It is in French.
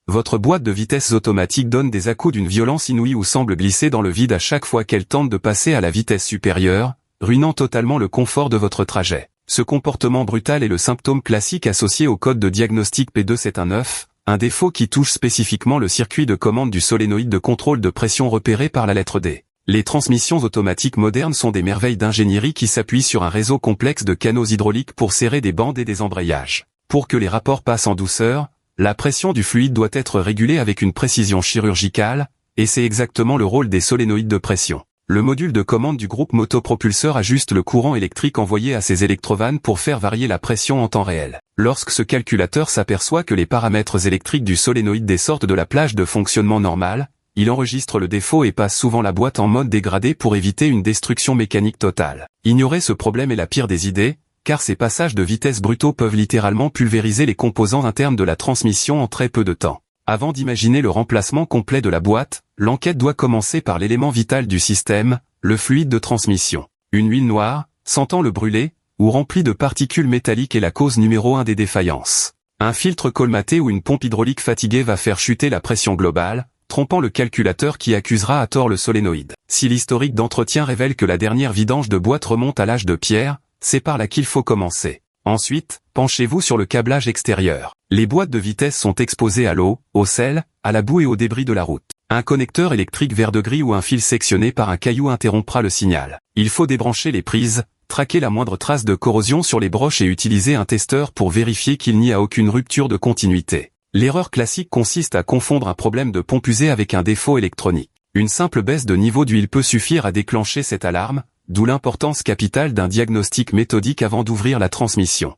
votre boîte de vitesses automatique donne des à-coups d'une violence inouïe ou semble glisser dans le vide à chaque fois qu'elle tente de passer à la vitesse supérieure, ruinant totalement le confort de votre trajet. Ce comportement brutal est le symptôme classique associé au code de diagnostic P2719, un défaut qui touche spécifiquement le circuit de commande du solénoïde de contrôle de pression repéré par la lettre D. Les transmissions automatiques modernes sont des merveilles d'ingénierie qui s'appuient sur un réseau complexe de canaux hydrauliques pour serrer des bandes et des embrayages. Pour que les rapports passent en douceur, la pression du fluide doit être régulée avec une précision chirurgicale, et c'est exactement le rôle des solénoïdes de pression. Le module de commande du groupe motopropulseur ajuste le courant électrique envoyé à ces électrovannes pour faire varier la pression en temps réel. Lorsque ce calculateur s'aperçoit que les paramètres électriques du solénoïde D sortent de la plage de fonctionnement normale, il enregistre le défaut et passe souvent la boîte en mode dégradé pour éviter une destruction mécanique totale. Ignorer ce problème est la pire des idées, car ces passages de vitesse brutaux peuvent littéralement pulvériser les composants internes de la transmission en très peu de temps. Avant d'imaginer le remplacement complet de la boîte, l'enquête doit commencer par l'élément vital du système, le fluide de transmission. Une huile noire, sentant le brûler, ou remplie de particules métalliques est la cause numéro 1 des défaillances. Un filtre colmaté ou une pompe hydraulique fatiguée va faire chuter la pression globale, trompant le calculateur qui accusera à tort le solénoïde. Si l'historique d'entretien révèle que la dernière vidange de boîte remonte à l'âge de pierre, c'est par là qu'il faut commencer. Ensuite, penchez-vous sur le câblage extérieur. Les boîtes de vitesse sont exposées à l'eau, au sel, à la boue et aux débris de la route. Un connecteur électrique vert-de-gris ou un fil sectionné par un caillou interrompra le signal. Il faut débrancher les prises, traquer la moindre trace de corrosion sur les broches et utiliser un testeur pour vérifier qu'il n'y a aucune rupture de continuité. L'erreur classique consiste à confondre un problème de pompe usée avec un défaut électronique. Une simple baisse de niveau d'huile peut suffire à déclencher cette alarme, d'où l'importance capitale d'un diagnostic méthodique avant d'ouvrir la transmission.